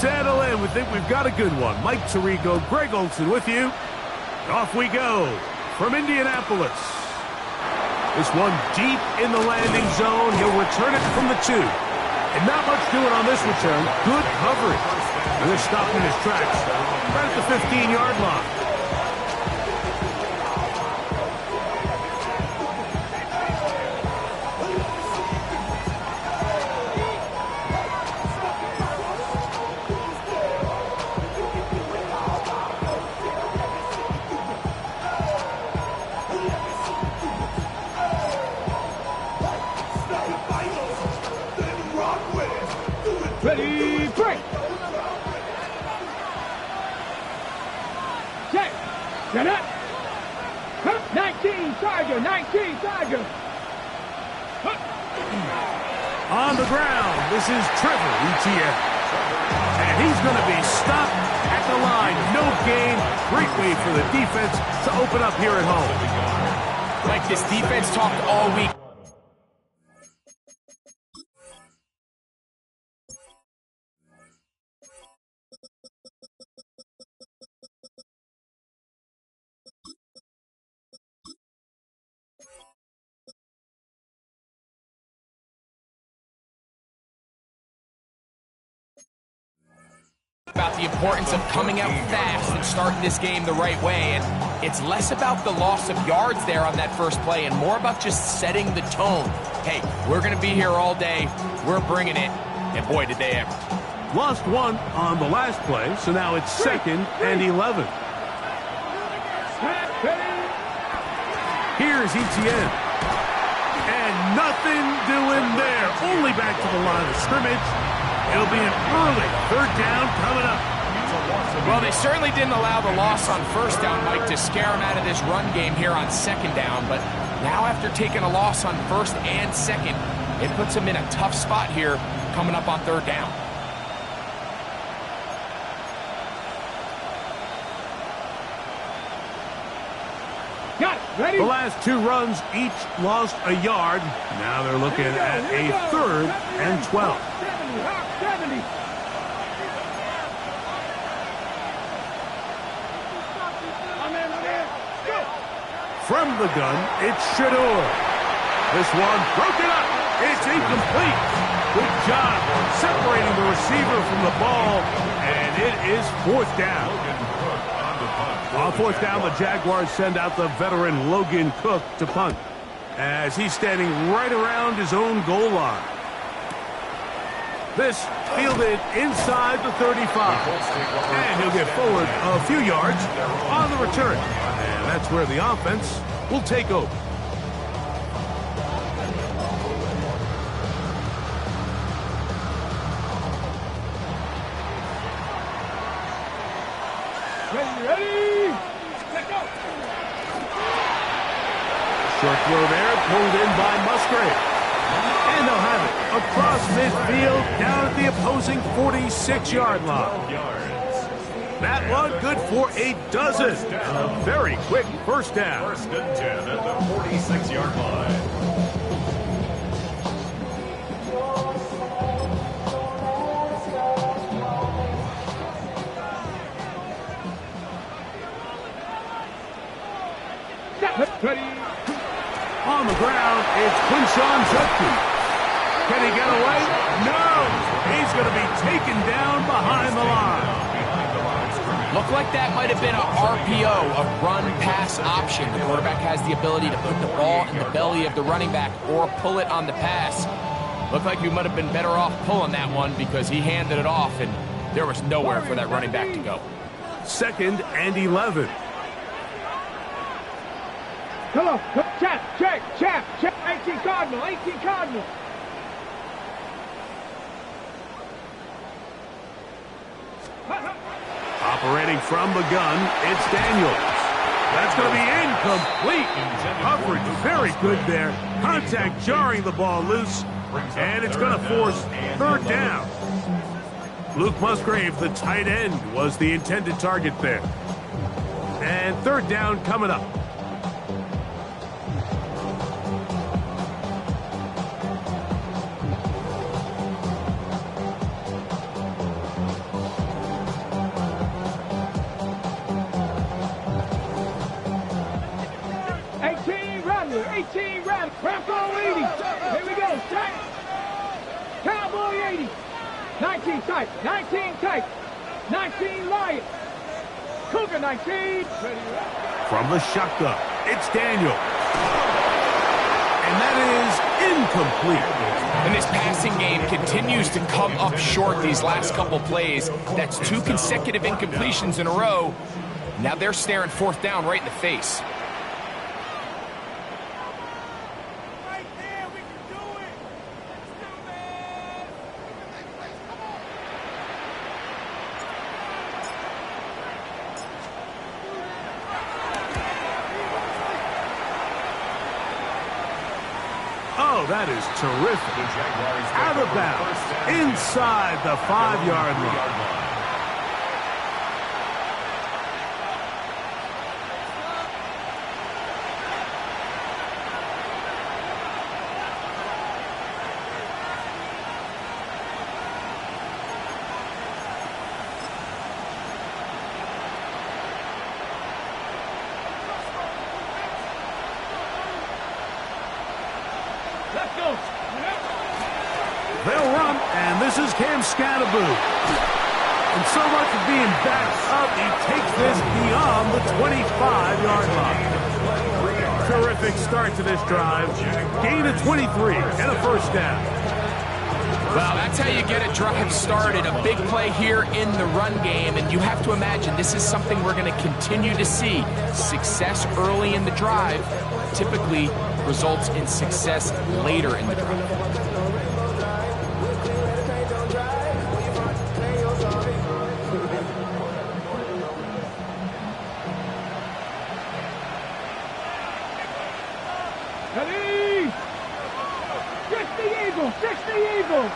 settle in. We think we've got a good one. Mike Tirico, Greg Olson with you. Off we go from Indianapolis. This one deep in the landing zone. He'll return it from the 2. And not much doing on this return. Good coverage. And they're stopping his tracks right at the 15-yard line. Ready, break! Check! Get up! 19 Tiger! 19 Tiger! On the ground, this is Trevor Etienne. And he's going to be stopped at the line. No gain. Great way for the defense to open up here at home. Like this defense talked all week. About the importance of coming out fast and starting this game the right way, and it's less about the loss of yards there on that first play and more about just setting the tone. Hey, we're going to be here all day, we're bringing it, and boy did they ever. Lost one on the last play, so now it's 2nd and 11. Here's Etienne. And nothing doing there, only back to the line of scrimmage. It'll be an early 3rd down coming up. Well, they certainly didn't allow the loss on 1st down, Mike, to scare him out of this run game here on 2nd down. But now after taking a loss on 1st and 2nd, it puts him in a tough spot here coming up on 3rd down. Got it. Ready? The last 2 runs each lost a yard. Now they're looking at a 3rd and 12. 70. From the gun, it's Shedeur. This one broken up. It's incomplete. Good job separating the receiver from the ball, and it is 4th down. On 4th down, the Jaguars send out the veteran Logan Cook to punt, as he's standing right around his own goal line. This fielded inside the 35. And he'll get forward a few yards on the return. And that's where the offense will take over. Ready? Let go. Short throw there, pulled in by Musgrave. And they'll have it across midfield, down at the opposing 46-yard line. That one good for a dozen. A very quick 1st down. 1st and 10 at the 46-yard line. Ready? On the ground, it's Quinshon Judkins. Can he get away? No! He's going to be taken down behind the line. Looked like that might have been a RPO, a run-pass option. The quarterback has the ability to put the ball in the belly of the running back or pull it on the pass. Looked like he might have been better off pulling that one because he handed it off, and there was nowhere for that running back to go. 2nd and 11. Come on. Check. 18 Cardinal. Operating from the gun, it's Daniels. That's going to be incomplete. Coverage very good there. Contact jarring the ball loose, and it's going to force 3rd down. Luke Musgrave, the tight end, was the intended target there. And 3rd down coming up. Going 80. 19 tight. 19 tight. 19 Lion. Cougar 19. From the shotgun, it's Daniel. And that is incomplete. And this passing game continues to come up short these last couple plays. That's 2 consecutive incompletions in a row. Now they're staring 4th down right in the face. Oh, that is terrific. Out of bounds, inside the 5-yard line. Let's go. They'll run, and this is Cam Scatterboot. And so much of being backed up, he takes this beyond the 25-yard line. Terrific start to this drive. Gain of 23 and a 1st down. Well, that's how you get a drive started. A big play here in the run game, and you have to imagine this is something we're going to continue to see. Success early in the drive typically results in success later in the drive. Ready? 60 Eagles. 60 Eagles.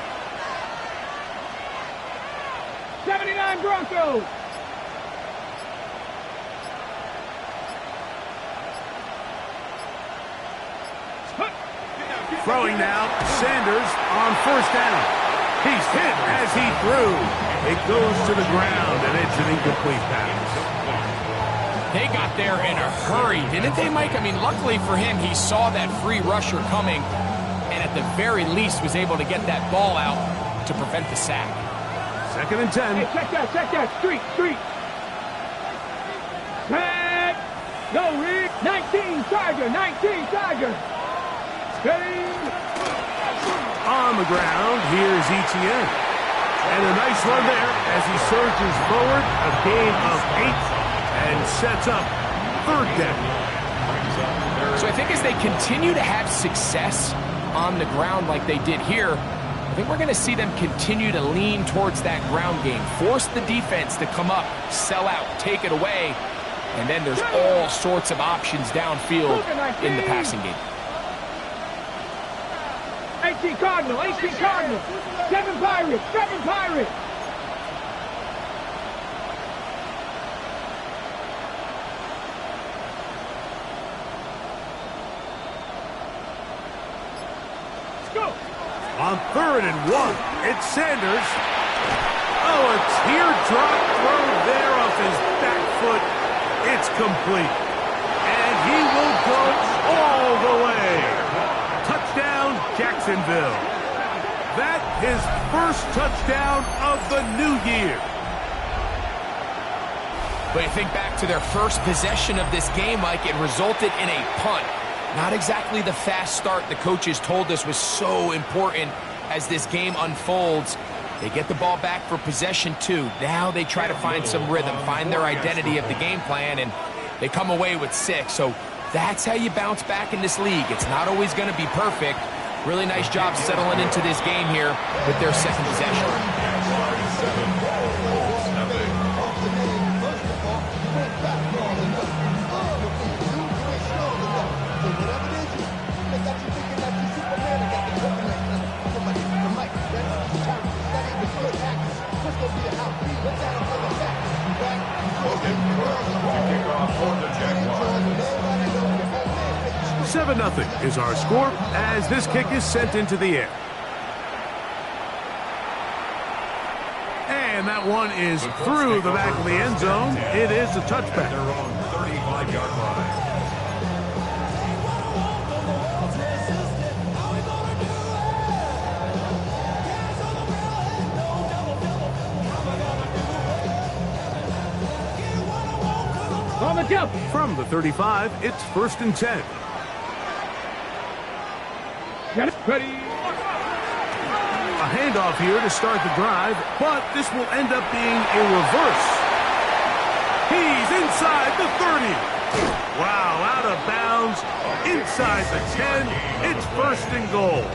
79 Broncos. Throwing now, Sanders on 1st down. He's hit as he threw. It goes to the ground, and it's an incomplete pass. They got there in a hurry, didn't they, Mike? I mean, luckily for him, he saw that free rusher coming, and at the very least was able to get that ball out to prevent the sack. 2nd and 10. Hey, check that. Street. Tag. No read. 19 Tiger. Steady. On the ground, here's Etienne. And a nice run there as he surges forward, a gain of 8, and sets up 3rd down. So I think as they continue to have success on the ground like they did here, I think we're going to see them continue to lean towards that ground game, force the defense to come up, sell out, take it away, and then there's all sorts of options downfield in the passing game. 18 Cardinal. 7 Pirates. Let's go. On 3rd and 1, it's Sanders. Oh, a teardrop throw there off his back foot. It's complete. And he will go all the way. Touchdown, Jacksonville. That his 1st touchdown of the new year. But you think back to their first possession of this game, Mike, it resulted in a punt. Not exactly the fast start the coaches told us was so important as this game unfolds. They get the ball back for possession 2. Now they try to find some rhythm, find their identity of the game plan, and they come away with 6. So that's how you bounce back in this league. It's not always going to be perfect. Really nice job settling into this game here with their 2nd possession. Seven 7-0 is our score as this kick is sent into the air. And that one is through the back of the end zone. It is a touchback. They're on 35-yard line. Look out. From the 35, it's 1st and 10. Get it. Ready. A handoff here to start the drive, but this will end up being a reverse. He's inside the 30. Wow, out of bounds, inside the 10. It's 1st and goal.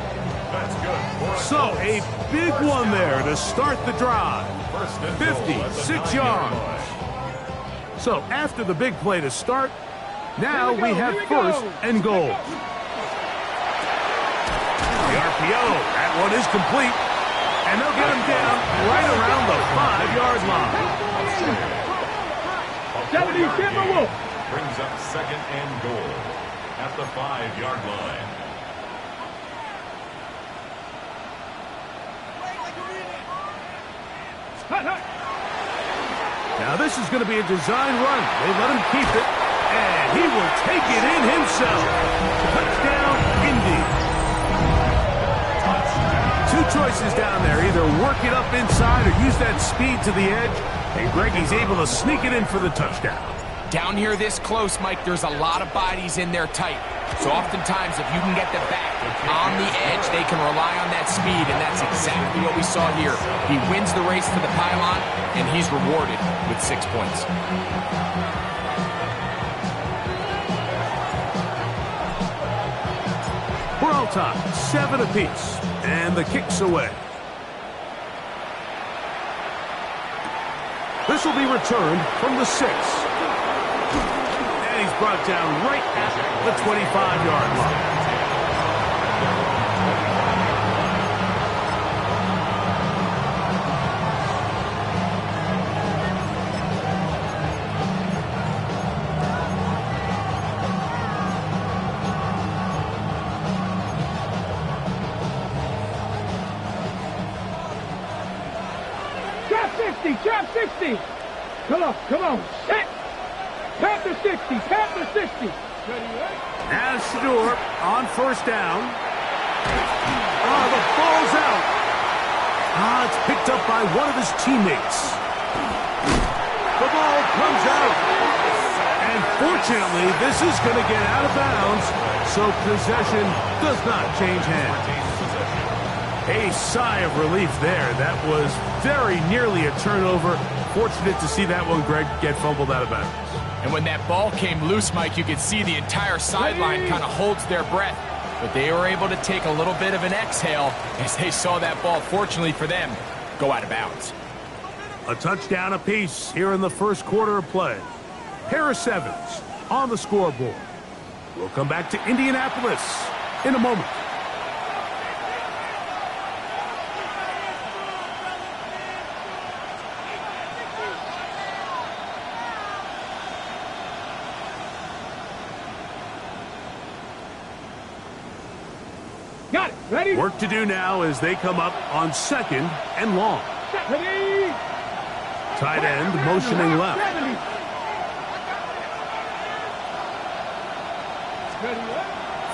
That's good. So a big one there to start the drive. 56 yards. So after the big play to start, now we have 1st and goal. The RPO, that one is complete. And they'll get him down right around the 5-yard line. 70 Timberwolves. Brings up 2nd and goal at the 5-yard line. Now this is going to be a design run. They let him keep it, and he will take it in himself. Touchdown, Indy. Two choices down there. Either work it up inside or use that speed to the edge. And Greggy's able to sneak it in for the touchdown. Down here this close, Mike, there's a lot of bodies in there tight. So oftentimes, if you can get the back on the edge, they can rely on that speed, and that's exactly what we saw here. He wins the race to the pylon, and he's rewarded with 6 points. We're all tied, 7 apiece, and the kick's away. This will be returned from the 6. And he's brought down right at the 25-yard line. Trap 60. Come on. Set. Panther 60. Panther 60. Now Shedeur on 1st down. Oh, the ball's out. It's picked up by one of his teammates. The ball comes out. And fortunately, this is going to get out of bounds, so possession does not change hands. A sigh of relief there. That was very nearly a turnover. Fortunate to see that one, Greg, get fumbled out of bounds. And when that ball came loose, Mike, you could see the entire sideline kind of holds their breath. But they were able to take a little bit of an exhale as they saw that ball, fortunately for them, go out of bounds. A touchdown apiece here in the first quarter of play. Pair of 7s on the scoreboard. We'll come back to Indianapolis in a moment. Got it. Ready? Work to do now as they come up on 2nd and long. Ready? Tight end motioning left. 70.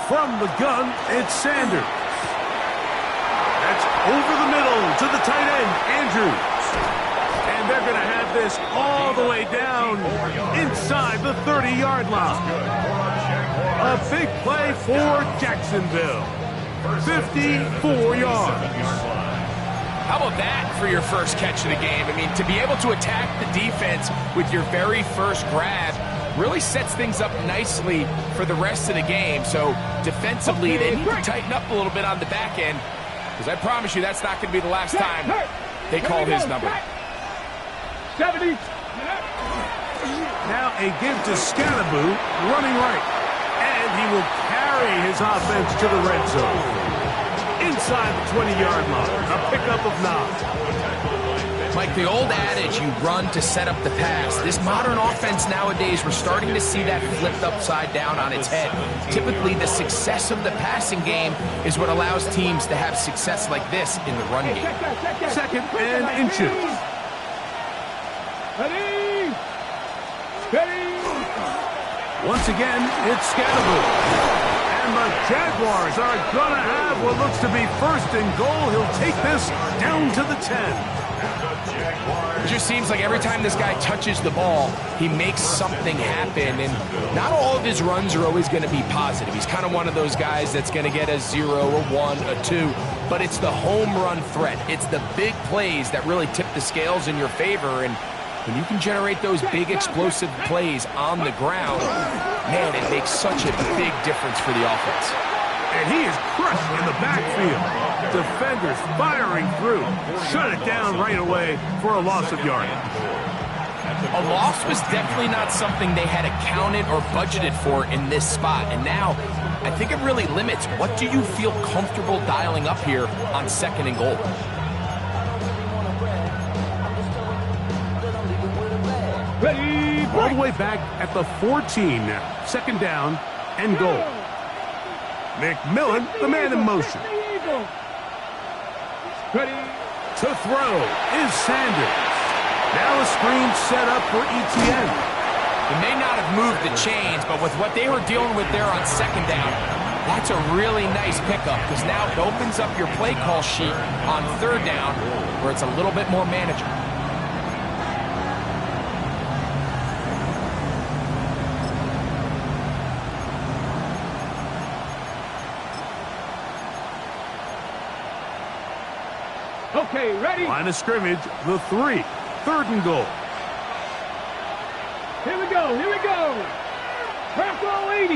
From the gun, it's Sanders. That's over the middle to the tight end, Andrews. And they're going to have this all the way down inside the 30-yard line. A big play for Jacksonville. 54 yards. How about that for your first catch of the game? I mean, to be able to attack the defense with your very first grab really sets things up nicely for the rest of the game. So defensively, they need to tighten up a little bit on the back end, because I promise you that's not going to be the last time they call his number. 70. Now a give to Scalaboo, running right. And he will carry his offense to the red zone. Inside the 20-yard line, a pickup of 9. Like the old adage, you run to set up the pass. This modern offense nowadays, we're starting to see that flipped upside down on its head. Typically, the success of the passing game is what allows teams to have success like this in the run game. 2nd and inches. Ready? Ready? Once again, it's Scalaboo. And the Jaguars are going to have what looks to be 1st and goal. He'll take this down to the 10. It just seems like every time this guy touches the ball, he makes something happen, and not all of his runs are always going to be positive. He's kind of one of those guys that's going to get a 0, a 1, a 2, but it's the home run threat. It's the big plays that really tip the scales in your favor, and when you can generate those big explosive plays on the ground, man, it makes such a big difference for the offense. And he is crushed in the backfield. Defenders firing through. Shut it down right away for a loss of yardage. A loss was definitely not something they had accounted or budgeted for in this spot. And now, I think it really limits what do you feel comfortable dialing up here on 2nd and goal. Ready, All the way back at the 14 now. 2nd down and goal. McMillan, the man in motion. Ready. To throw is Sanders. Now a screen set up for ETN. They may not have moved the chains, but with what they were dealing with there on 2nd down, that's a really nice pickup because now it opens up your play call sheet on 3rd down where it's a little bit more manageable. Okay, ready. Line of scrimmage, the 3. 3rd and goal. Here we go. Here we go. Crack roll 80.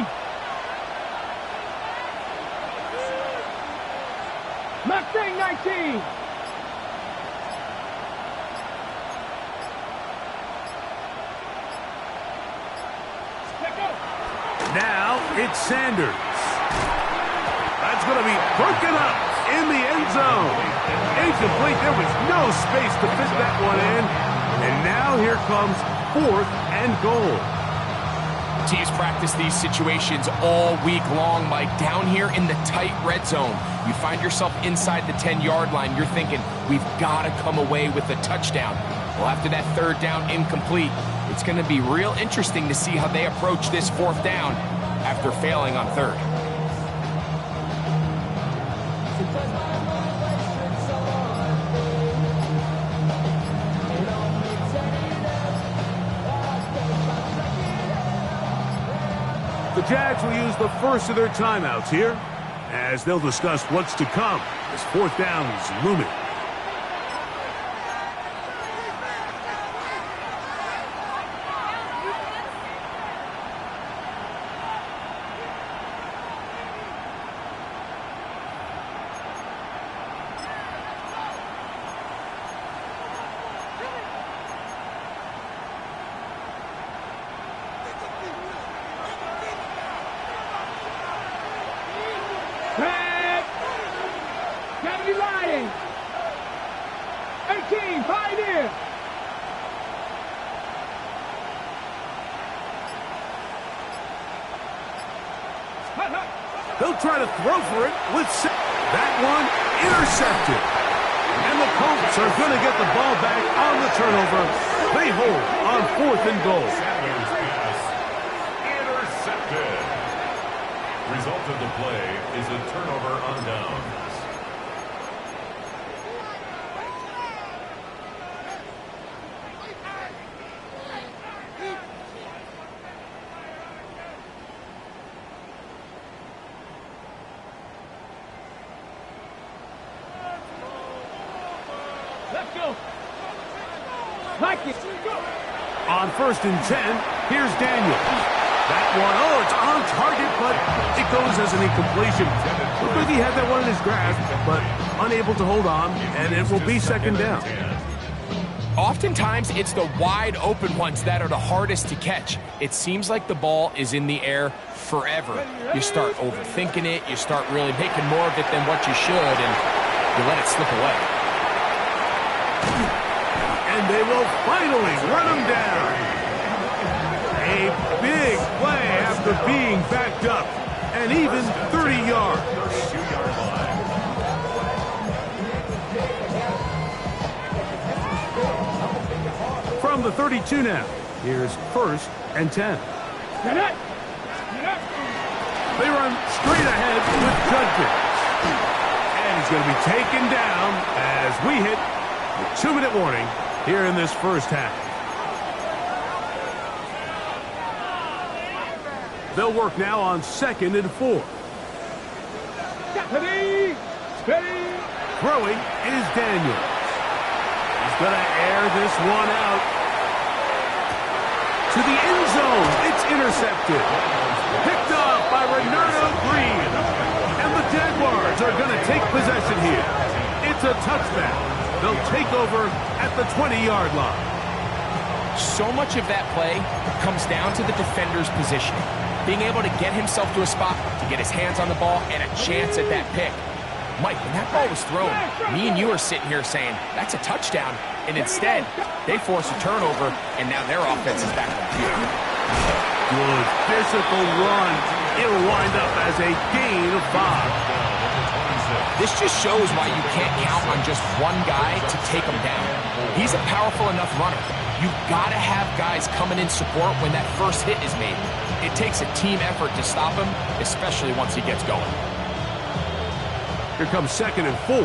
Mustang 19. Now it's Sanders. That's going to be broken up in the end zone. Incomplete. There was no space to fit that one in. And now here comes 4th and goal. Teams practice these situations all week long, Mike. Down here in the tight red zone, you find yourself inside the 10-yard line. You're thinking, we've got to come away with a touchdown. Well, after that 3rd down incomplete, it's going to be real interesting to see how they approach this 4th down after failing on 3rd. The Jags will use the first of their timeouts here as they'll discuss what's to come as 4th down is looming. Kennedy Lying. 18, Pioneer. They'll try to throw for it with that one intercepted. And the Colts are going to get the ball back on the turnover. They hold on 4th and goal. Intercepted. Result of the play is a turnover on downs. Let's go. Like it. On 1st and 10, here's Daniels. That one, oh, it's on target, but it goes as an incompletion. Looked like he had that one in his grasp, but unable to hold on, and it will be 2nd down. Oftentimes, it's the wide open ones that are the hardest to catch. It seems like the ball is in the air forever. You start overthinking it, you start really making more of it than what you should, and you let it slip away. And they will finally run him down. A big play after being backed up. And even 30 yards. From the 32 now, here's 1st and 10. Get it. They run straight ahead with Judkins. And he's going to be taken down as we hit A 2-minute warning here in this first half. They'll work now on 2nd and 4. Ready, ready. Throwing is Daniels. He's going to air this one out. To the end zone. It's intercepted. Picked up by Renardo Green. And the Jaguars are going to take possession here. It's a touchdown. They'll take over at the 20-yard line. So much of that play comes down to the defender's positioning. Being able to get himself to a spot, to get his hands on the ball, and a chance at that pick. Mike, when that ball was thrown, me and you are sitting here saying, that's a touchdown. And instead, they force a turnover, and now their offense is back on the field. Good physical run. It'll wind up as a gain of 5. This just shows why you can't count on just one guy to take him down. He's a powerful enough runner. You've got to have guys coming in support when that first hit is made. It takes a team effort to stop him, especially once he gets going. Here comes 2nd and 4.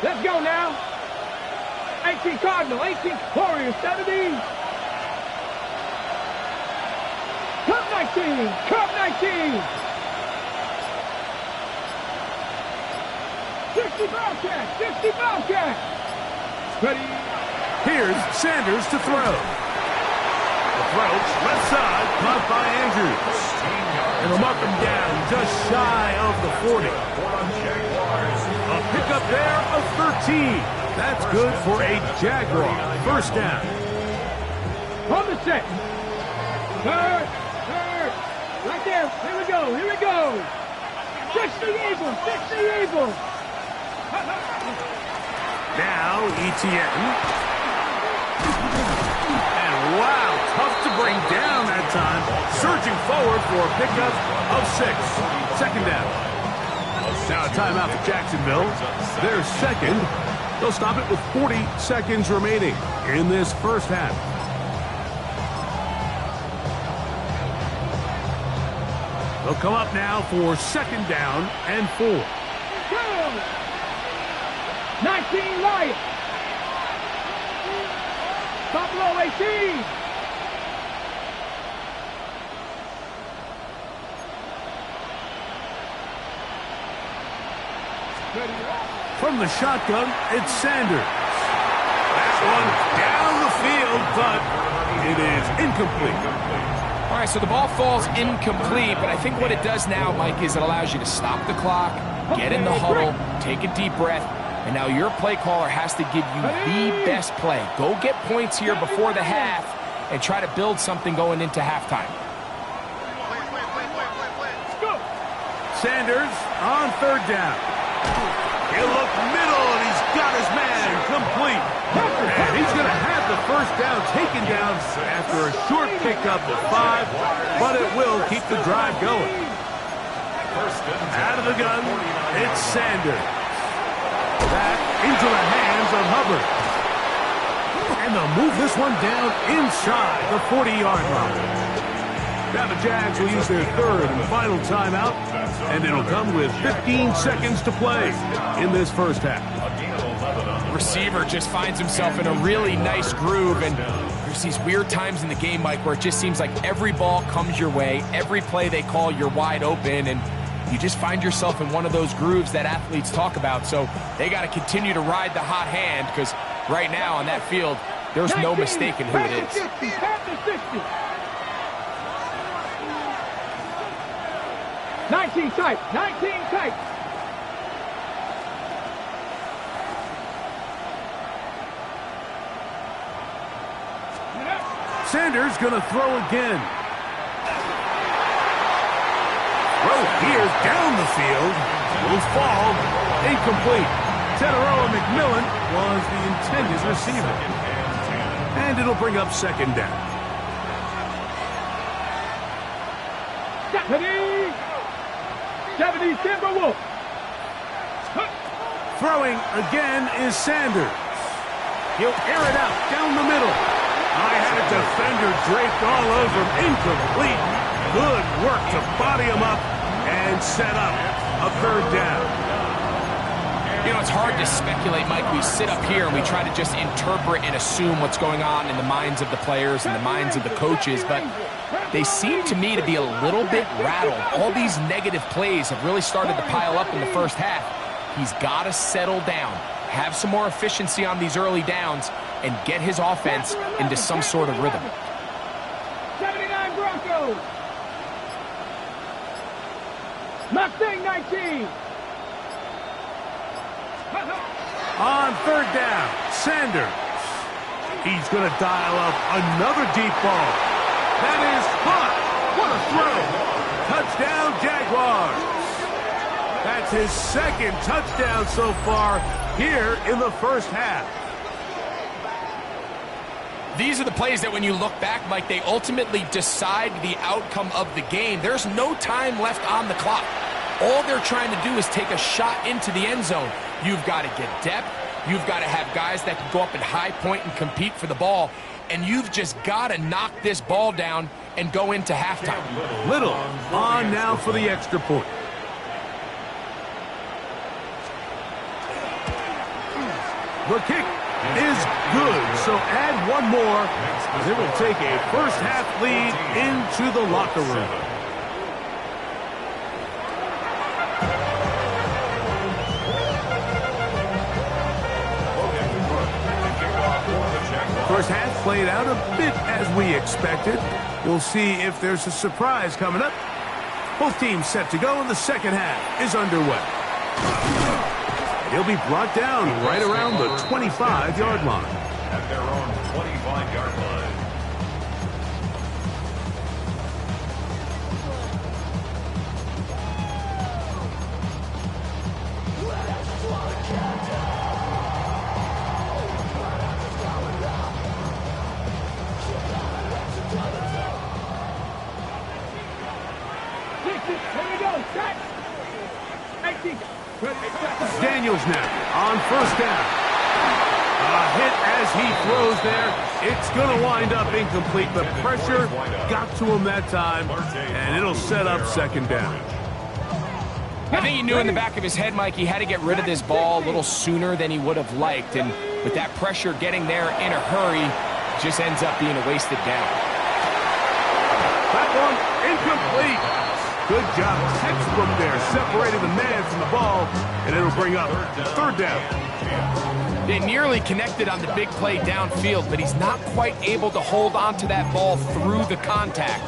Let's go now. 18 Cardinal, 18 Warriors, 70. Cup 19, Cup 19. 60 Bobcats, 60 Bobcats. Ready. Here's Sanders to throw. Approach, left side, caught by Andrews. And they'll mark him down just shy of the 40. A pickup there of 13. That's good for a Jaguar. First down. On the set. Third. Right there. Here we go. 60 Eagles, 60 Eagles. Now Etienne. And wow, tough to bring down that time. Surging forward for a pickup of 6. Second down. Now a timeout for Jacksonville. Their second. They'll stop it with 40 seconds remaining in this first half. They'll come up now for 2nd down and 4. 19 Lions. Buffalo 18. From the shotgun, it's Sanders. That one down the field, but it is incomplete. All right, so the ball falls incomplete, but I think what it does now, Mike, is it allows you to stop the clock, get in the huddle, take a deep breath, and now your play caller has to give you the best play. Go get points here before the half and try to build something going into halftime. Sanders on 3rd down. He'll look middle, and he's got his man complete. And he's going to have the first down taken down after a short pickup of 5, but it will keep the drive going. Out of the gun, it's Sanders. Back into the hands of Hubbard. And they'll move this one down inside the 40-yard line. Now the Jags will use their 3rd and final timeout, and it'll come with 15 seconds to play in this first half. The receiver just finds himself in a really nice groove, and there's these weird times in the game, Mike, where it just seems like every ball comes your way, every play they call, you're wide open, and you just find yourself in one of those grooves that athletes talk about. So they got to continue to ride the hot hand, because right now on that field, there's no mistaking who it is. 19 tight, 19 tight. Sanders going to throw again. Throw here down the field. Will fall. Incomplete. Teteroa McMillan was the intended receiver. And it'll bring up 2nd down. Deputy 70 Timberwolves. Throwing again is Sanders. He'll air it out down the middle. I had a defender draped all over him. Incomplete. Good work to body him up and set up a 3rd down. You know, it's hard to speculate, Mike. We sit up here and we try to just interpret and assume what's going on in the minds of the players and the minds of the coaches, but they seem to me to be a little bit rattled. All these negative plays have really started to pile up in the first half. He's got to settle down, have some more efficiency on these early downs, and get his offense into some sort of rhythm. 79 Broncos. Mustang 19. On third down, Sanders. He's going to dial up another deep ball. That is hot. What a throw. Touchdown, Jaguars. That's his second touchdown so far here in the first half. These are the plays that when you look back, Mike, they ultimately decide the outcome of the game. There's no time left on the clock. All they're trying to do is take a shot into the end zone. You've got to get depth. You've got to have guys that can go up at high point and compete for the ball. And you've just got to knock this ball down and go into halftime. Little on now for the extra point. The kick is good, so add one more. They will take a first-half lead into the locker room. First half played out a bit as we expected. We'll see if there's a surprise coming up. Both teams set to go, and the second half is underway. He'll be brought down right around the 25-yard line. At their own 25-yard line. Daniels now on first down. A hit as he throws there. It's going to wind up incomplete. The pressure got to him that time, and it'll set up second down. I think he knew in the back of his head, Mike, he had to get rid of this ball a little sooner than he would have liked. And with that pressure getting there in a hurry, it just ends up being a wasted down. That one incomplete. Good job, textbook there, separating the man from the ball, and it'll bring up third down. They nearly connected on the big play downfield, but he's not quite able to hold on to that ball through the contact.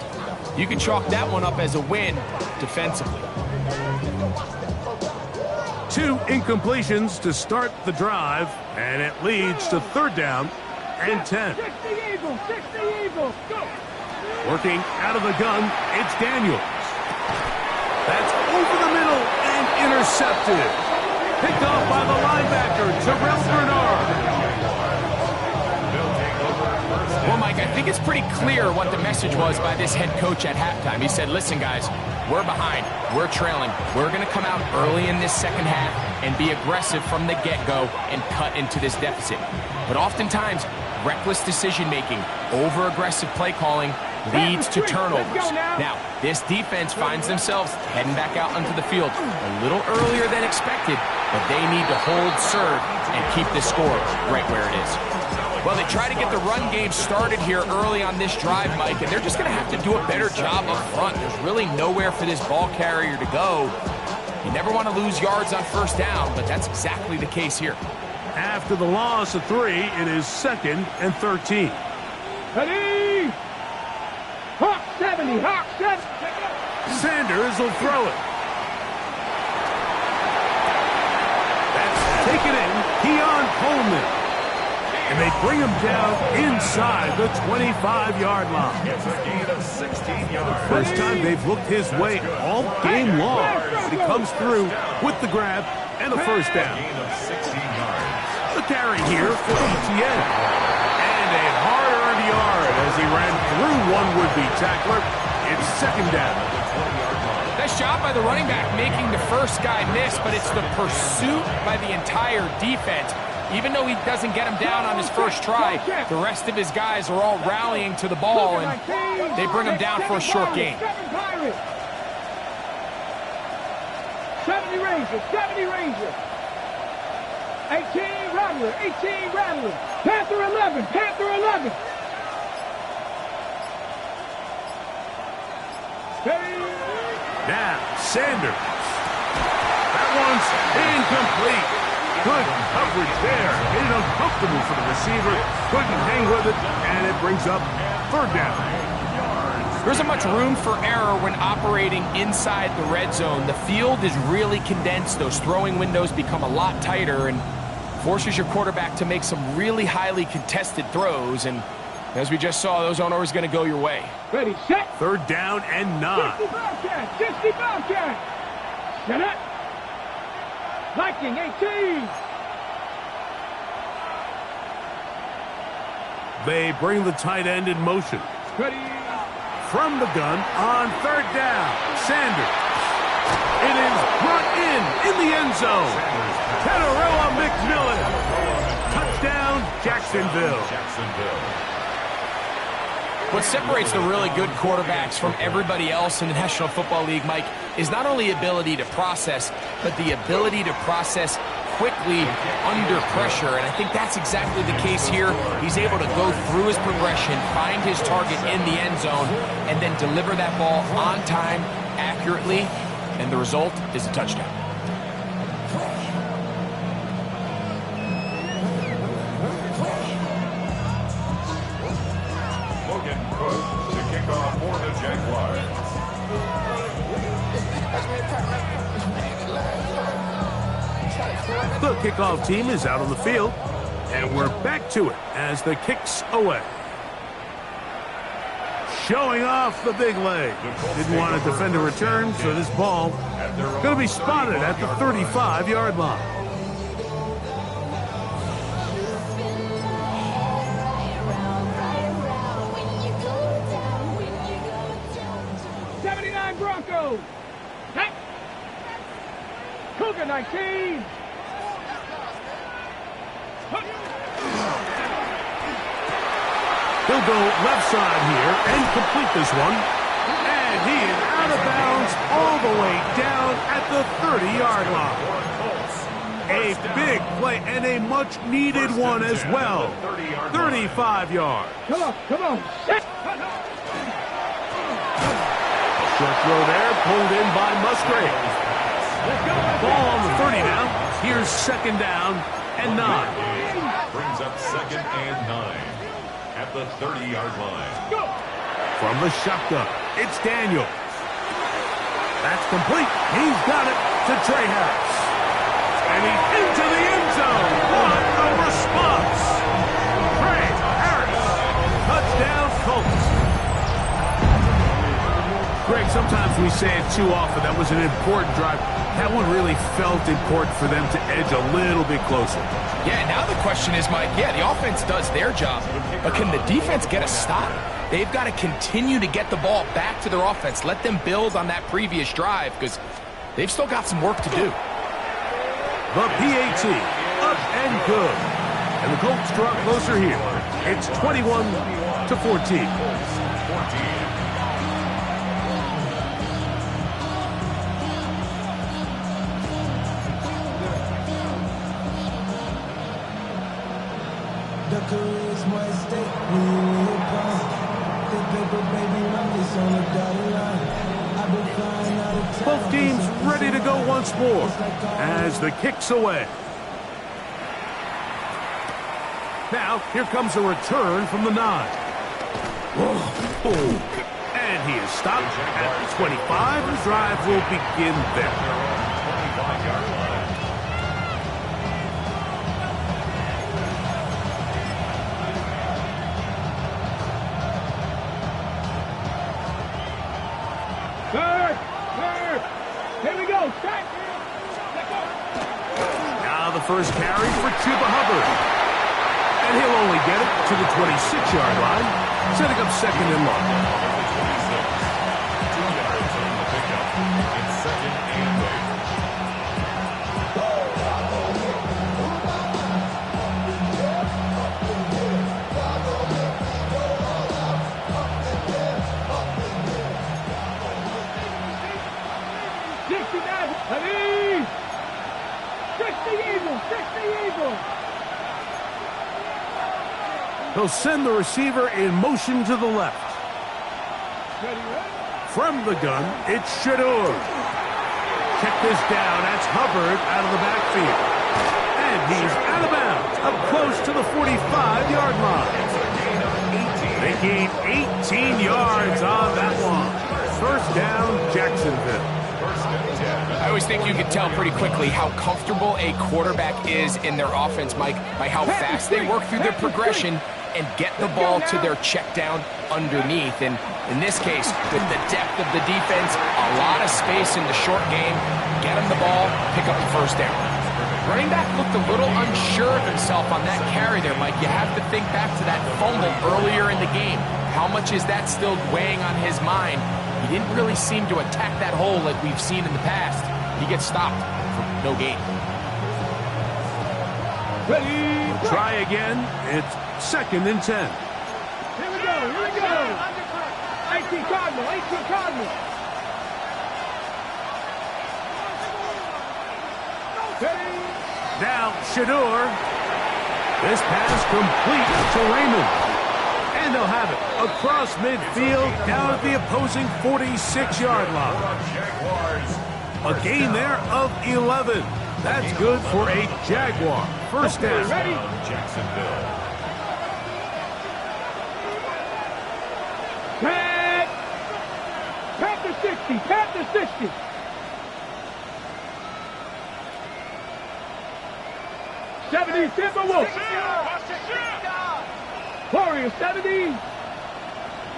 You can chalk that one up as a win defensively. 2 incompletions to start the drive, and it leads to third down and 10. 60 Eagles, 60 Eagles, go! Working out of the gun, it's Daniels. That's over the middle and intercepted. Picked off by the linebacker, Terrell Bernard. Well, Mike, I think it's pretty clear what the message was by this head coach at halftime. He said, listen, guys, we're behind. We're trailing. We're going to come out early in this second half and be aggressive from the get-go and cut into this deficit. But oftentimes, reckless decision-making, over-aggressive play calling leads to turnovers. Now, this defense finds themselves heading back out onto the field a little earlier than expected, but they need to hold serve and keep the score right where it is. Well, they try to get the run game started here early on this drive, Mike, and they're just going to have to do a better job up front. There's really nowhere for this ball carrier to go. You never want to lose yards on first down, but that's exactly the case here. After the loss of 3, it is 2nd and 13. Ready! Hawk 70, Hawk 70. Sanders will throw it. That's taken in. Keon Coleman. And they bring him down inside the 25-yard line. It's a gain of 16 yards. First time they've looked his way all game long. He comes through with the grab and the first down. Gain of 16 yards. The carry here for ETN. And a hard-earned yard as he ran through one would-be tackler. It's second down. Nice job by the running back making the first guy miss, but it's the pursuit by the entire defense. Even though he doesn't get him down on his first try, the rest of his guys are all rallying to the ball, and they bring him down for a short gain. 70 Rangers, 70 Rangers. 18, Rattler. 18, Rattler. Panther 11. Panther 11. Now, Sanders. That one's incomplete. Good coverage there. Made it uncomfortable for the receiver. Couldn't hang with it, and it brings up third down. There isn't much room for error when operating inside the red zone. The field is really condensed. Those throwing windows become a lot tighter and forces your quarterback to make some really highly contested throws. And as we just saw, those aren't always going to go your way. Ready, set. Third down and 9. 60 Bobcat. 60 Bobcat. Set up. Viking 18. They bring the tight end in motion. Ready. From the gun on third down. Sanders. It is brought in the end zone. Tetairoa McMillan. Touchdown, Jacksonville. What separates the really good quarterbacks from everybody else in the National Football League, Mike, is not only ability to process, but the ability to process quickly under pressure. And I think that's exactly the case here. He's able to go through his progression, find his target in the end zone, and then deliver that ball on time, accurately, and the result is a touchdown. Logan Cook to kick off for the Jaguars. The kickoff team is out on the field, and we're back to it as the kick's away. Showing off the big leg. Didn't want to defend a return, so this ball going to be spotted at the 35-yard line. Broncos. Hey. Cougar 19. He'll go left side here and complete this one. And he is out of bounds all the way down at the 30-yard line. A big play and a much-needed one as well. 35 yards. Come on, come on. Short throw there, pulled in by Musgrave. Ball on the 30 now. Here's second down and 9. Brings up second and 9 at the 30-yard line. From the shotgun, it's Daniels. That's complete. He's got it to Trey Harris. And he's into the end zone. What a response. Trey Harris. Touchdown, Colts. Greg, sometimes we say it too often. That was an important drive. That one really felt important for them to edge a little bit closer. Yeah, now the question is, Mike, yeah, the offense does their job, but can the defense get a stop? They've got to continue to get the ball back to their offense. Let them build on that previous drive because they've still got some work to do. The PAT, up and good. And the Colts draw closer here. It's 21-14. Both teams ready to go once more as the kick's away. Now, here comes a return from the 9. And he is stopped at the 25. The drive will begin there. 25-yard line. Third. Here we go. Start. Now the first carry for Chuba Hubbard. And he'll only get it to the 26-yard line, setting up second and long. 2 yards on the pickup. It's second and 8. Eagles, 60 Eagles. He'll send the receiver in motion to the left. From the gun, it's Shedeur. Check this down. That's Hubbard out of the backfield. And he's out of bounds, up close to the 45-yard line. They gained 18 yards on that one. First down, Jacksonville. I always think you can tell pretty quickly how comfortable a quarterback is in their offense, Mike, by how fast they work through their progression and get the ball to their check down underneath. And in this case, with the depth of the defense, a lot of space in the short game, get them the ball, pick up the first down. Running back looked a little unsure of himself on that carry there, Mike. You have to think back to that fumble earlier in the game. How much is that still weighing on his mind? He didn't really seem to attack that hole like we've seen in the past. He gets stopped for no gain. Try again. It's 2nd and 10. Here we go, here we go. 18 Cardinal, 18 Cardinal. Now Shedeur. This pass complete to Raymond. And they'll have it across midfield down at the opposing 46-yard line. A gain there of 11. That's good for a Jaguar. First down. Ready? Jacksonville. Pat to 60, Pat to 60. Timberwolves. Warriors 70.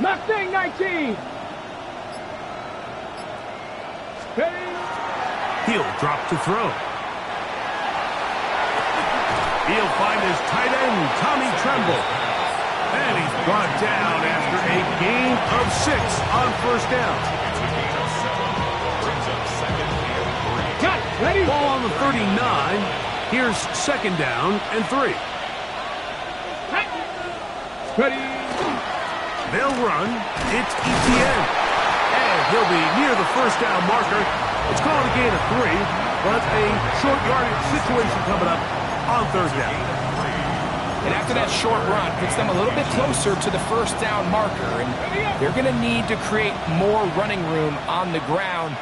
Mustang 19. He'll drop to throw. He'll find his tight end, Tommy Tremble. And he's brought down after a gain of 6 on first down. Cut. Ready? Ball on the 39. Here's 2nd down and 3. Ready? They'll run. It's Etienne. And he'll be near the first down marker. It's called a gain of 3, but a short yardage situation coming up on 3rd down. And after that short run, puts them a little bit closer to the first down marker. And they're going to need to create more running room on the ground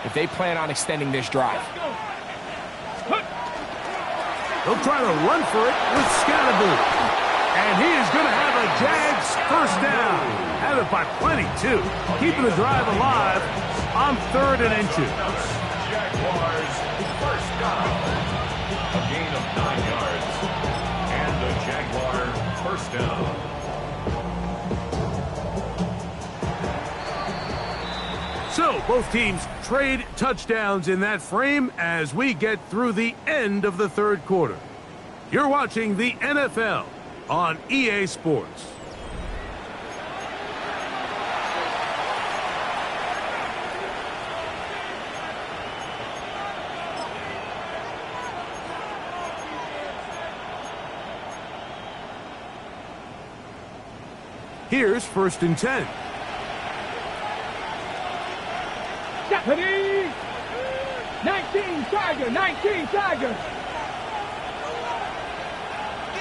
if they plan on extending this drive. They'll try to run for it with Scatterboo. And he is going to have a Jags first down. Have it by plenty, too. Keeping the drive alive on 3rd and inches. Jaguars first down. A gain of 9 yards. And the Jaguar first down. So both teams trade touchdowns in that frame as we get through the end of the 3rd quarter. You're watching the NFL on EA Sports. Here's 1st and 10. Ready? 19 Tiger, 19 Tiger.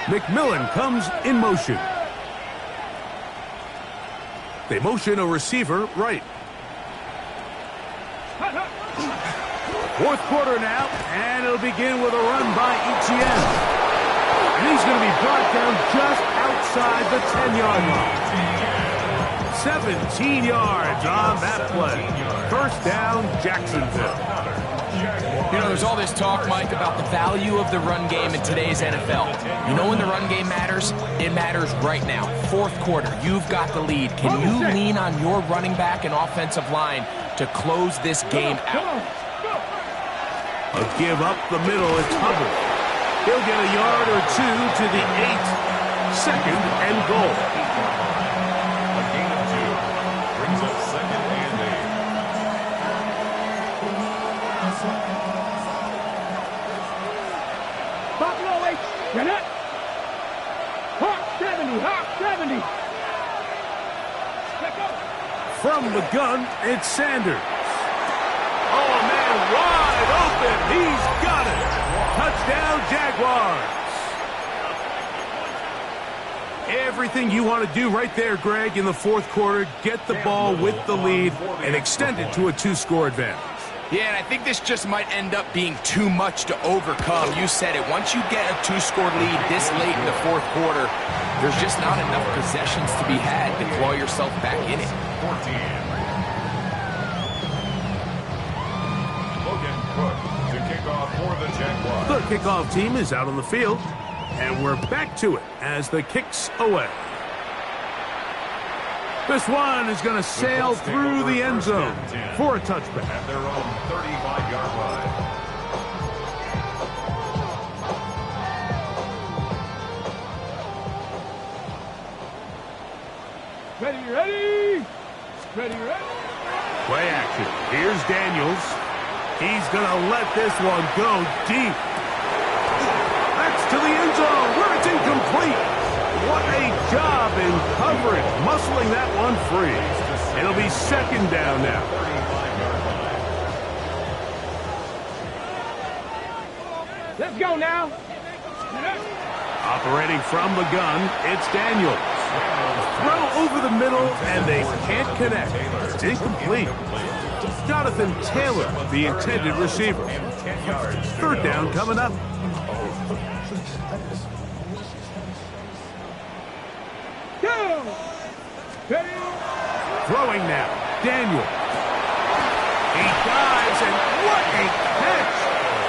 McMillan comes in motion. They motion a receiver right. 4th quarter now, and it'll begin with a run by Etienne. And he's going to be brought down just outside the 10-yard line. 17 yards on that play. First down, Jacksonville. You know, there's all this talk, Mike, about the value of the run game in today's NFL. You know when the run game matters? It matters right now. 4th quarter, you've got the lead. Can you lean on your running back and offensive line to close this game out? A give up the middle, it's Hubbard. He'll get a yard or 2 to the 8. 2nd and goal. A gain of 2 brings up 2nd and 8. Buffalo 8. Get it. Hawk 70. Hawk 70. Check up. From the gun, it's Sanders. Oh, man, wide open. He's got it. Touchdown. yards. Everything you want to do right there, Greg, in the fourth quarter, get the ball with the lead and extend it to a 2-score advantage. Yeah, and I think this just might end up being too much to overcome. You said it. Once you get a 2-score lead this late in the fourth quarter, there's just not enough possessions to be had to claw yourself back in it. 14. Logan Cook to kick off for the Jaguars. The kickoff team is out on the field, and we're back to it as the kick's away. This one is going to sail through the end zone for a touchback. At their own 35-yard line. Ready, ready! Ready, ready! Play action. Here's Daniels. He's going to let this one go deep. That's to the end zone where it's incomplete. What a job in covering, muscling that one free. It'll be second down now. Let's go now. Operating from the gun, it's Daniels. Throw over the middle, and they can't connect. It's incomplete. Jonathan Taylor, the intended receiver. Third down coming up. Go! Ready? Throwing now, Daniel. He dives, and what a catch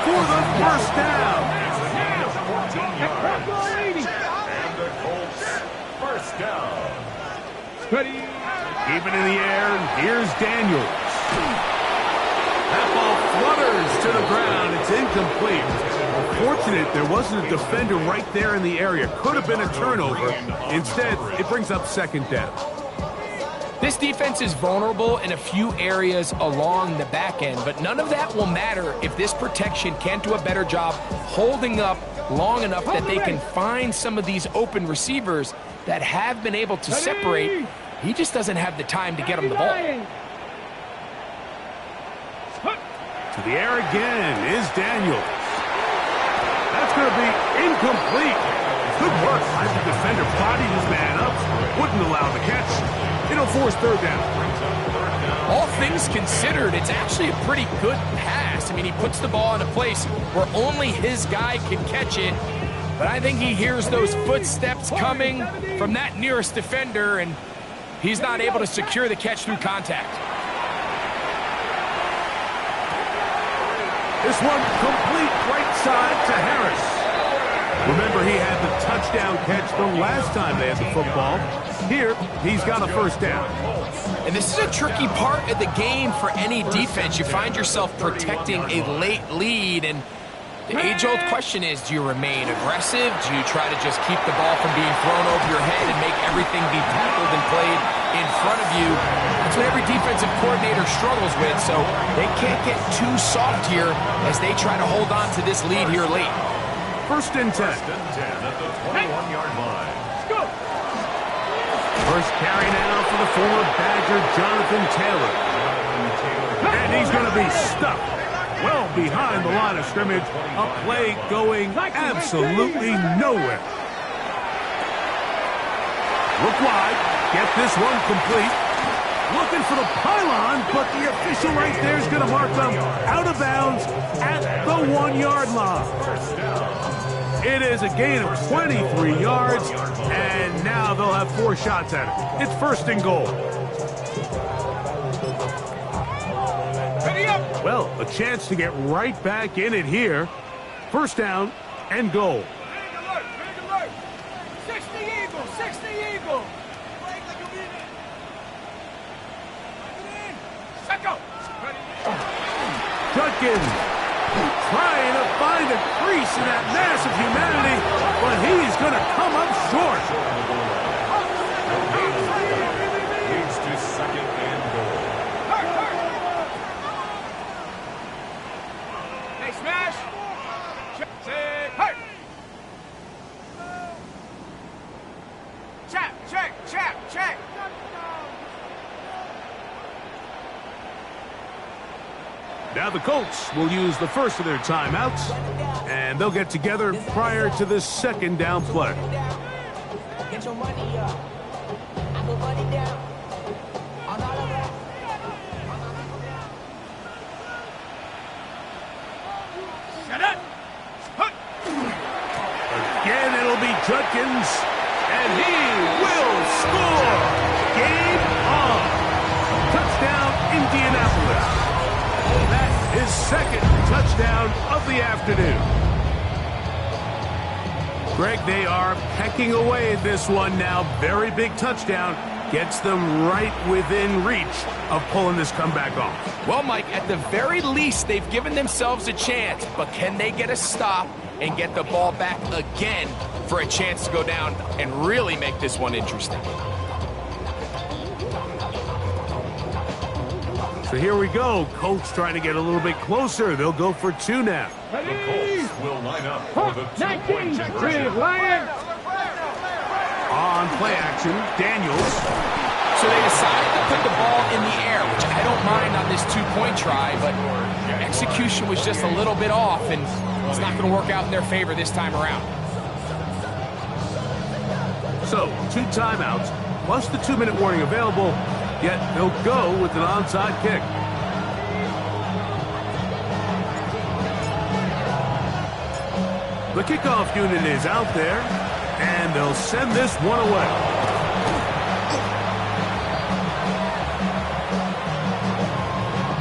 for the first down. That's all 80. And the Colts, first down. Ready? Keep it in the air, and here's Daniels. That ball flutters to the ground. It's incomplete. Fortunate there wasn't a defender right there in the area. Could have been a turnover. Instead, it brings up second down. This defense is vulnerable in a few areas along the back end, but none of that will matter if this protection can't do a better job holding up long enough that they can find some of these open receivers that have been able to separate. He just doesn't have the time to get him the ball. To the air again is Daniels. That's going to be incomplete. Good work. The defender bodied his man up, wouldn't allow the catch. It'll force third down. All things considered, it's actually a pretty good pass. I mean, he puts the ball in a place where only his guy can catch it. But I think he hears those footsteps coming from that nearest defender, and he's not able to secure the catch through contact. This one complete right side to Harris. Remember, he had the touchdown catch the last time they had the football. Here, he's got a first down. And this is a tricky part of the game for any defense. You find yourself protecting a late lead, and the age-old question is, do you remain aggressive? Do you try to just keep the ball from being thrown over your head and make everything be tackled and played in front of you? That's what every defensive coordinator struggles with, so they can't get too soft here as they try to hold on to this lead here late. First and 10. First and 10 at the 21-yard line. Let's go! First carry now for the former Badger, Jonathan Taylor. And he's going to be stuck well behind the line of scrimmage. A play going absolutely nowhere. Look wide. Get this one complete. Looking for the pylon, but the official right there is going to mark them out of bounds at the 1-yard line. It is a gain of 23 yards, and now they'll have 4 shots at it. It's first and goal. Ready up! Well, a chance to get right back in it here. First down and goal. Big alert! Big alert! 60 Eagle! 60 Eagle! Set go! Judkins trying to find a crease in that mass of humanity, but he's going to come up short. Leads to second and goal. Hey, smash! Check, hurt! Chap, check, chap, check! Now the Colts will use the first of their timeouts, and they'll get together prior to the second down play. Get your money up. I put money down. On all of that. Shut up! Again, it'll be Judkins, and he will score! Game on! Touchdown, Indianapolis. That's his second touchdown of the afternoon. Greg, they are pecking away at this one now. Very big touchdown. Gets them right within reach of pulling this comeback off. Well, Mike, at the very least, they've given themselves a chance. But can they get a stop and get the ball back again for a chance to go down and really make this one interesting? So here we go. Colts trying to get a little bit closer. They'll go for two now. The Colts will line up for the 19, two-point Lions. On play action, Daniels. So they decided to put the ball in the air, which I don't mind on this two-point try, but execution was just a little bit off, and it's not going to work out in their favor this time around. So, 2 timeouts, plus the 2-minute warning available, yet they'll go with an onside kick. The kickoff unit is out there, and they'll send this one away.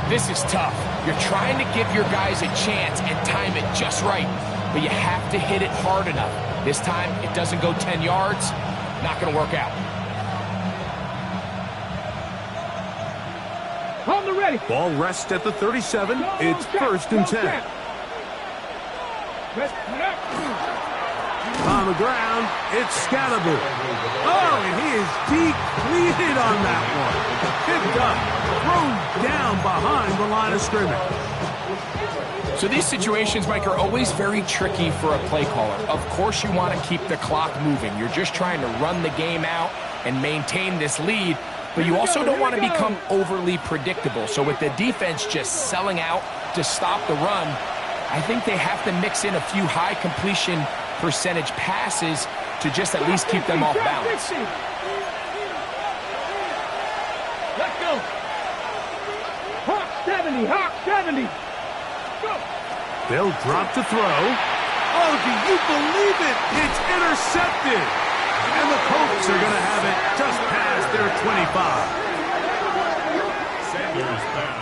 This is tough. You're trying to give your guys a chance and time it just right, but you have to hit it hard enough. This time, it doesn't go 10 yards. Not going to work out. On the ready. Ball rests at the 37. It's 1st and 10. On the ground, it's Scalaboo. Oh, and he is depleted on that one. Picked up, thrown down behind the line of scrimmage. So these situations, Mike, are always very tricky for a play caller. Of course you want to keep the clock moving. You're just trying to run the game out and maintain this lead, but you also don't want to become overly predictable. So with the defense just selling out to stop the run, I think they have to mix in a few high completion percentage passes to just at least keep them off balance. Let's go. Hawk 70, Hawk 70. Go. They'll drop to throw. Oh, do you believe it? It's intercepted. And the Colts are going to have it just past their 25.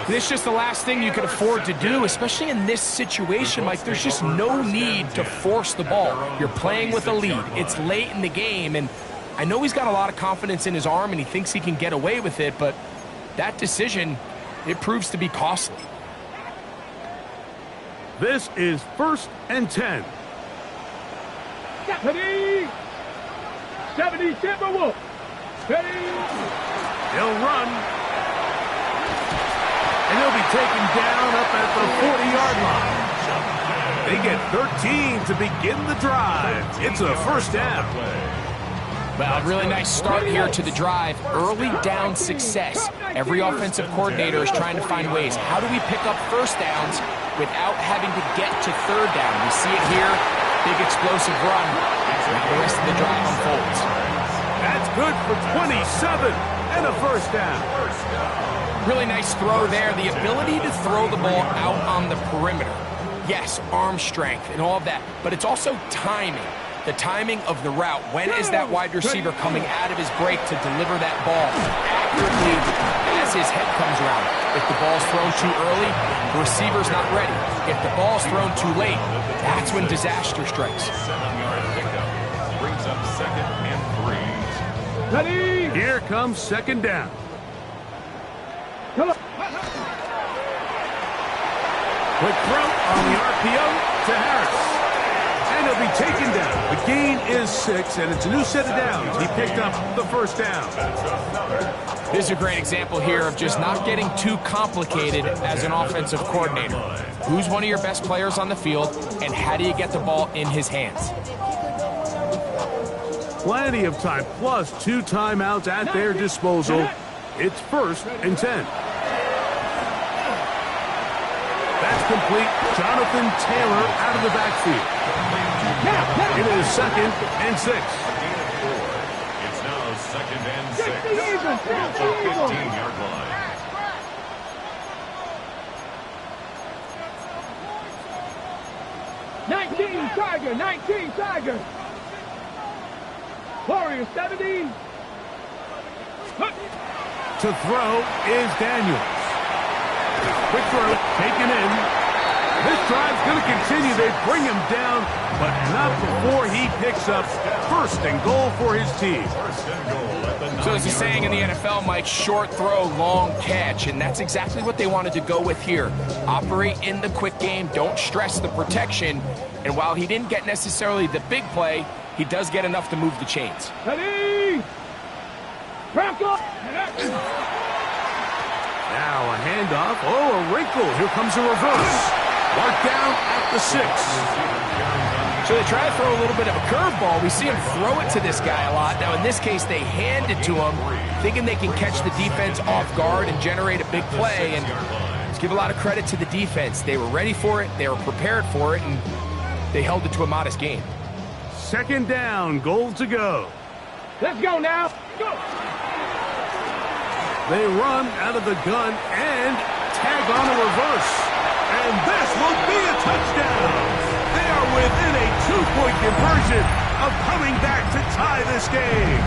This is just the last thing you can afford to do, especially in this situation, Mike. There's just no need to force the ball. You're playing with a lead. It's late in the game, and I know he's got a lot of confidence in his arm, and he thinks he can get away with it, but that decision, it proves to be costly. This is 1st and 10. 70. 70, Timberwolf. Ready. They'll run. And they'll be taken down up at the 40-yard line. They get 13 to begin the drive. It's a 1st down. Well, a really nice start here to the drive. Early down success. Every offensive coordinator is trying to find ways. How do we pick up 1st downs without having to get to 3rd down? We see it here. Big explosive run. Now the rest of the drive unfolds. That's good for 27 and a 1st down. Really nice throw there. The ability to throw the ball out on the perimeter. Yes, arm strength and all of that, but it's also timing. The timing of the route. When is that wide receiver coming out of his break to deliver that ball accurately as his head comes around? If the ball's thrown too early, the receiver's not ready. If the ball's thrown too late, that's when disaster strikes. 7-yard pickup brings up 2nd and 3. Ready. Here comes 2nd down. Come on. Quick throw on the RPO to Harris. And he'll be taken down. The gain is 6, and it's a new set of downs. He picked up the 1st down. This is a great example here of just not getting too complicated as an offensive coordinator. Who's one of your best players on the field, and how do you get the ball in his hands? Plenty of time, plus 2 timeouts at their disposal. It's 1st and 10. complete. Jonathan Taylor out of the backfield. It is 2nd and 6. It's now 2nd and 6. At the 15-yard line. Tiger, 19 Tiger. Warriors 70. To throw is Daniels. Quick throw, taken in. This drive's going to continue. They bring him down, but not before he picks up 1st and goal for his team. 1st and goal at the 9-yard line. So there's a saying in the NFL, Mike, short throw, long catch, and that's exactly what they wanted to go with here. Operate in the quick game, don't stress the protection, and while he didn't get necessarily the big play, he does get enough to move the chains. Ready? Bronco. Now a handoff. Oh, a wrinkle. Here comes a reverse. Marked down at the 6. So they try to throw a little bit of a curveball. We see him throw it to this guy a lot. Now, in this case, they hand it to him, thinking they can catch the defense off guard and generate a big play. And let's give a lot of credit to the defense. They were ready for it. They were prepared for it, and they held it to a modest gain. 2nd down, goal to go. Let's go now. Go. They run out of the gun and tag on a reverse. And this will be a touchdown. They are within a 2-point conversion of coming back to tie this game.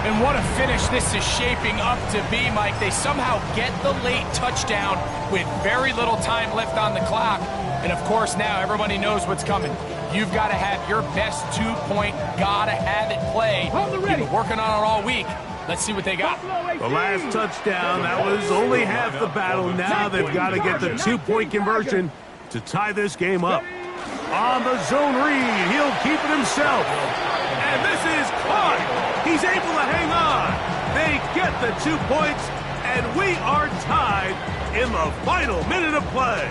And what a finish this is shaping up to be, Mike. They somehow get the late touchdown with very little time left on the clock. And, of course, now everybody knows what's coming. You've got to have your best 2-point, gotta have it play. You've been working on it all week. Let's see what they got. The last touchdown, that was only half the battle. Now they've got to get the 2-point conversion to tie this game up. On the zone read, he'll keep it himself. And this is caught. He's able to hang on. They get the 2 points, and we are tied in the final minute of play.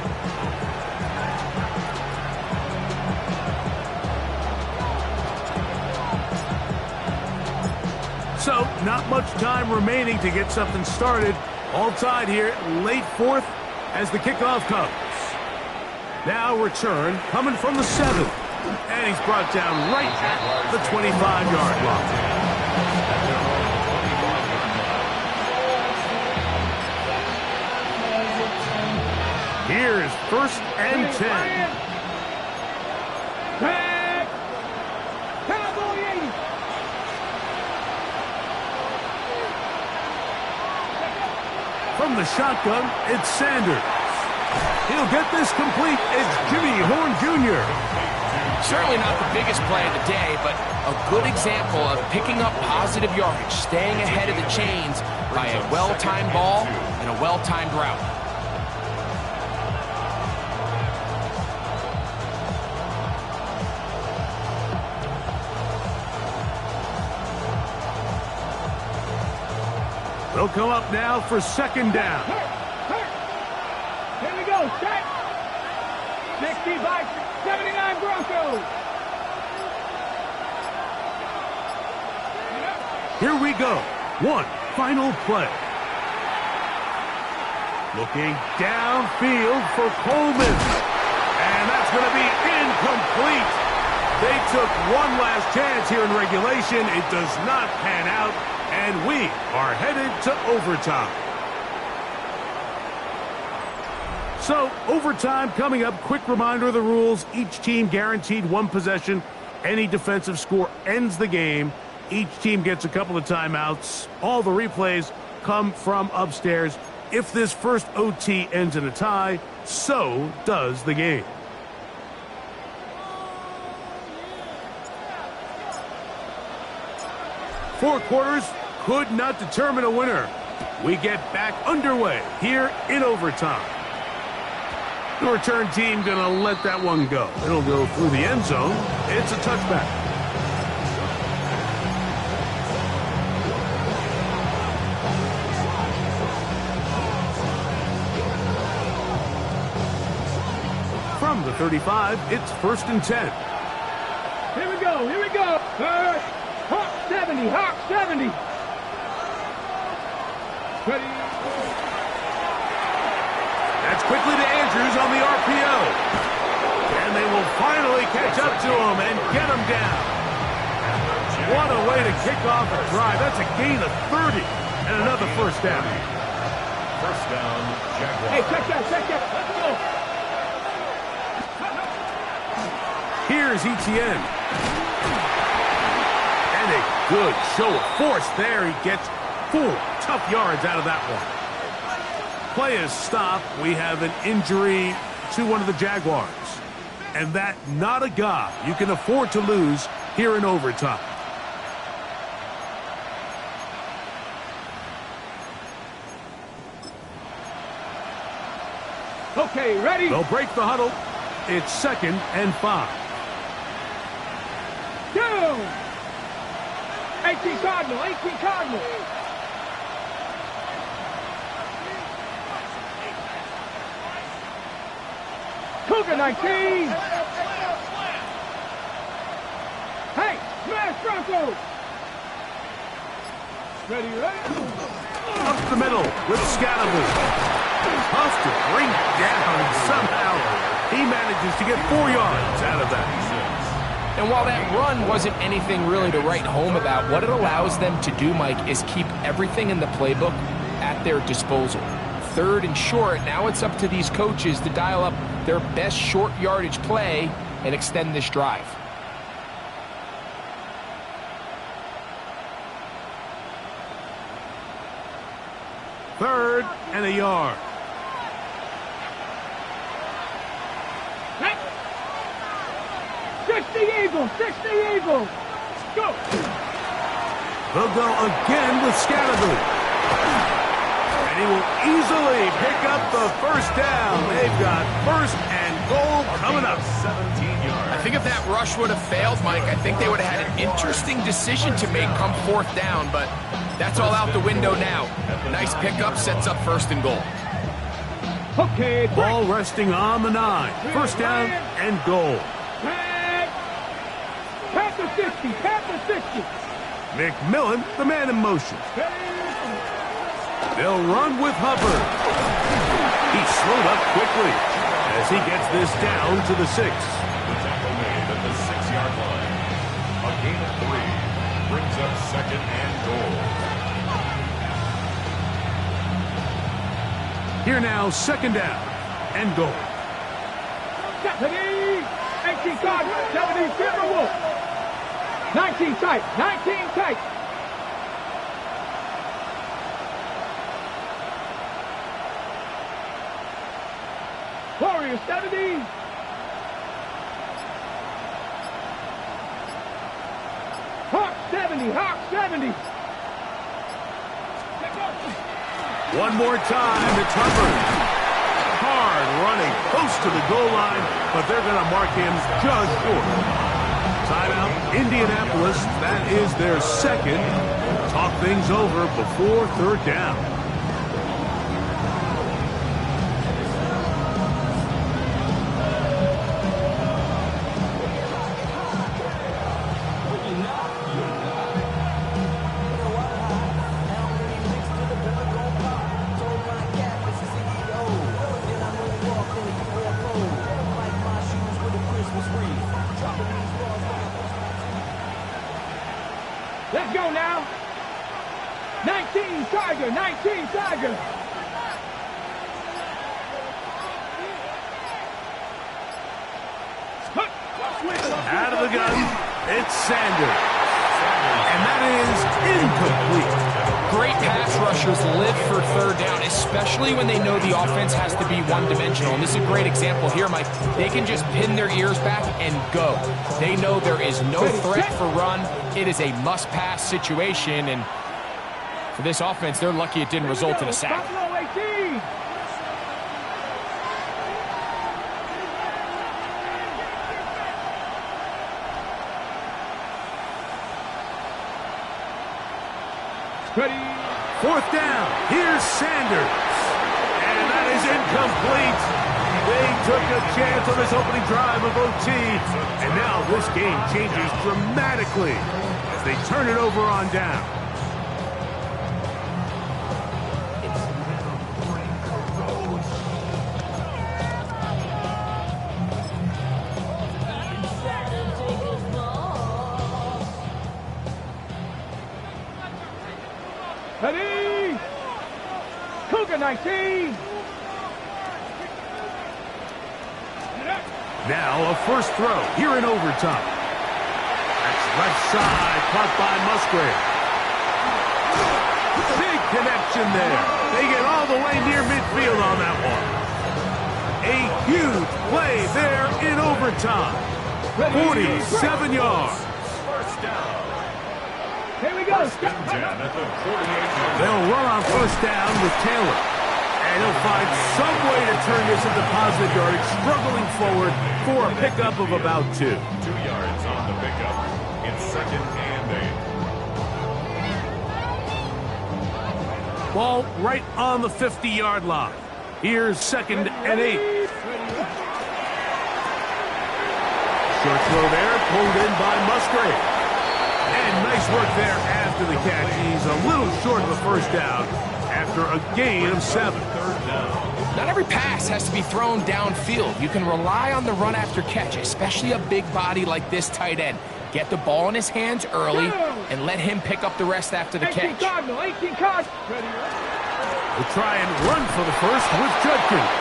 So, not much time remaining to get something started. All tied here, late 4th as the kickoff comes. Now return coming from the 7th. And he's brought down right at the 25-yard line. Here's 1st and 10. From the shotgun, it's Sanders. He'll get this complete. It's Jimmy Horn Jr. Certainly not the biggest play of the day, but a good example of picking up positive yardage, staying ahead of the chains by a well-timed ball and a well-timed route. They'll come up now for 2nd down. Here we go. Set. 65, 79 Broncos. Here we go. One final play. Looking downfield for Coleman. And that's going to be incomplete. They took one last chance here in regulation. It does not pan out. And we are headed to overtime. So, overtime coming up. Quick reminder of the rules. Each team guaranteed 1 possession. Any defensive score ends the game. Each team gets a couple of timeouts. All the replays come from upstairs. If this first OT ends in a tie, so does the game. Four quarters could not determine a winner. We get back underway here in overtime. The return team going to let that one go. It'll go through the end zone. It's a touchback. From the 35, it's 1st and 10. Here we go. Here we go. Hawk 70. Hawk 70. Ready. Gets quickly to Andrews on the RPO. And they will finally catch up to him and get him down. What a way to kick off a drive. That's a gain of 30 and another first down. First down, Jaguars. Hey, check that. Let's go. Here's Etienne. And a good show of force there. He gets 4 tough yards out of that one. Play is stopped. We have an injury to one of the Jaguars. And that not a guy you can afford to lose here in overtime. Okay, ready? They'll break the huddle. It's 2nd and 5. Down. 18 Cardinal. Cougar 19. Hey, smash Bronco. Ready? Up the middle with Scatterby. Tough to bring down. Somehow he manages to get 4 yards out of that. And while that run wasn't anything really to write home about, what it allows them to do, Mike, is keep everything in the playbook at their disposal. 3rd and short, now it's up to these coaches to dial up their best short yardage play and extend this drive. Third and a yard. Hey. 60 Eagles. Go. They'll go again with Scatterby. And he will easily pick up the first down. They've got 1st and goal coming up. 17 yards. I think if that rush would have failed, Mike, I think they would have had an interesting decision to make come 4th down, but that's all out the window now. Nice pickup, sets up 1st and goal. Okay, Ball resting on the 9. 1st down and goal. Pat the 60. McMillan, the man in motion. They'll run with Hubbard. He's slowed up quickly as he gets this down to the 6. The tackle made at the 6-yard line. A gain of 3 brings up 2nd and goal. Here now, 2nd down and goal. 70, 18 Cardinal, 70 Timberwolves. 19 tight. Warriors 70. Hawk 70. One more time, it's Hubbard. Hard running, close to the goal line, but they're going to mark him just short. Timeout, Indianapolis. That is their 2nd. Talk things over before 3rd down. Let's go now. 19 Tiger. Out of the gun, it's Sanders. And that is incomplete. Great pass rushers live for 3rd down, especially when they know the offense has to be one-dimensional. And this is a great example here, Mike. They can just pin their ears back and go. They know there is no threat for run. It is a must-pass situation, and for this offense, they're lucky it didn't result in a sack. Buffalo 18. Ready. 4th down. Here's Sanders. And that is incomplete. They took a chance on this opening drive of OT. And now this game changes dramatically as they turn it over on down. Ready? Cougar 19. Now a first throw here in overtime. That's left side, caught by Musgrave. Big connection there. They get all the way near midfield on that one. A huge play there in overtime. 47 yards. First down. Here we go. First and 10 at the 48-yard line. They'll run on first down with Taylor. And he'll find some way to turn this into positive yardage, struggling forward for a pickup of about 2. 2 yards on the pickup in second and 8. Ball right on the 50-yard line. Here's second and 8. Short throw there, pulled in by Musgrave. And nice work there after the catch. He's a little short of the first down after a gain of 7. Third down. Not every pass has to be thrown downfield. You can rely on the run after catch, especially a big body like this tight end. Get the ball in his hands early and let him pick up the rest after the 18 catch. Cardinal, 18 Cardinal. We'll try and run for the first with Judkins.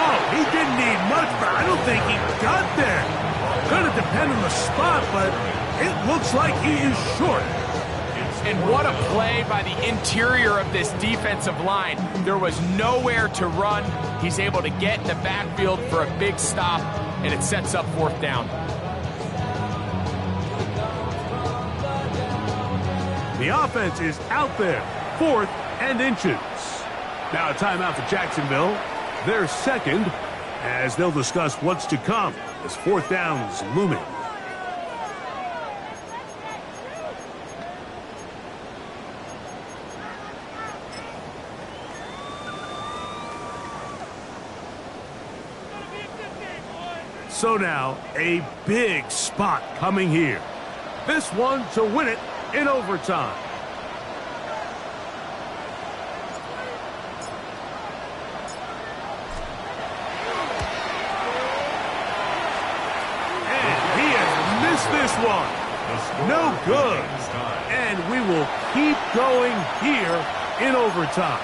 Oh, he didn't need much, but I don't think he got there. Gonna depend on the spot, but it looks like he is short. And what a play by the interior of this defensive line. There was nowhere to run. He's able to get in the backfield for a big stop, and it sets up fourth down. The offense is out there, 4th and inches. Now a timeout for Jacksonville. Their second, as they'll discuss what's to come as fourth down is looming. So now, a big spot coming here. This one to win it in overtime. And he has missed this one. No good. And we will keep going here in overtime.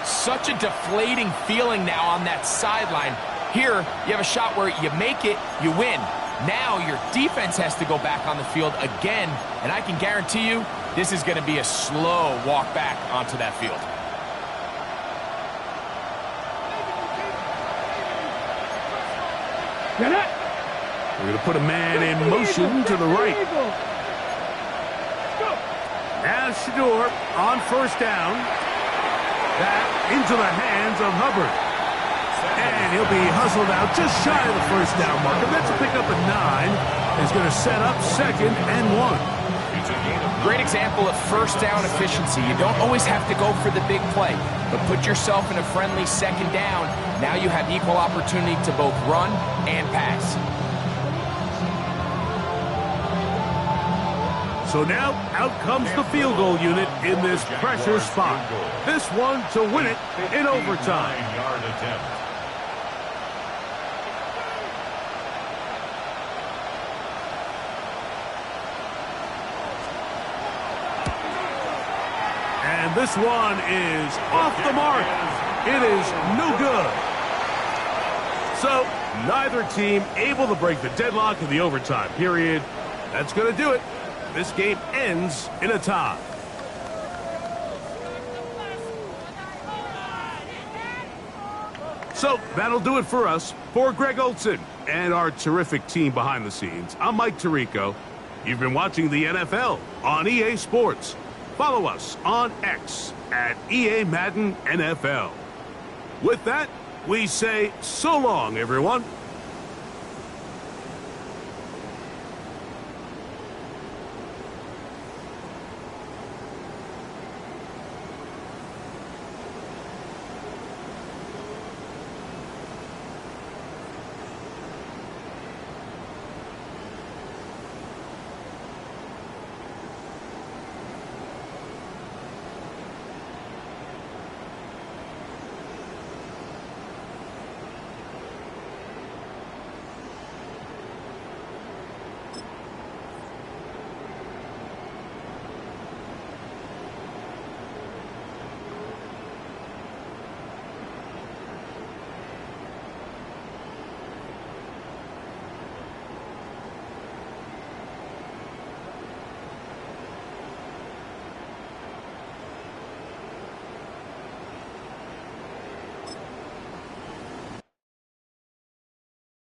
Such a deflating feeling now on that sideline. Here, you have a shot where you make it, you win. Now your defense has to go back on the field again, and I can guarantee you this is going to be a slow walk back onto that field. Get it. We're going to put a man in motion to the right. Now Shador on first down. That into the hands of Hubbard. And he'll be hustled out just shy of the first down marker. That's a pickup of 9. He's going to set up second and 1. Great example of first down efficiency. You don't always have to go for the big play, but put yourself in a friendly second down. Now you have equal opportunity to both run and pass. So now out comes the field goal unit in this pressure spot. This one to win it in overtime. 9-yard attempt. And this one is off the mark. It is no good. So neither team able to break the deadlock in the overtime period. That's going to do it. This game ends in a tie. So that'll do it for us. For Greg Olson and our terrific team behind the scenes, I'm Mike Tirico. You've been watching the NFL on EA Sports. Follow us on X at EA Madden NFL. With that, we say so long, everyone.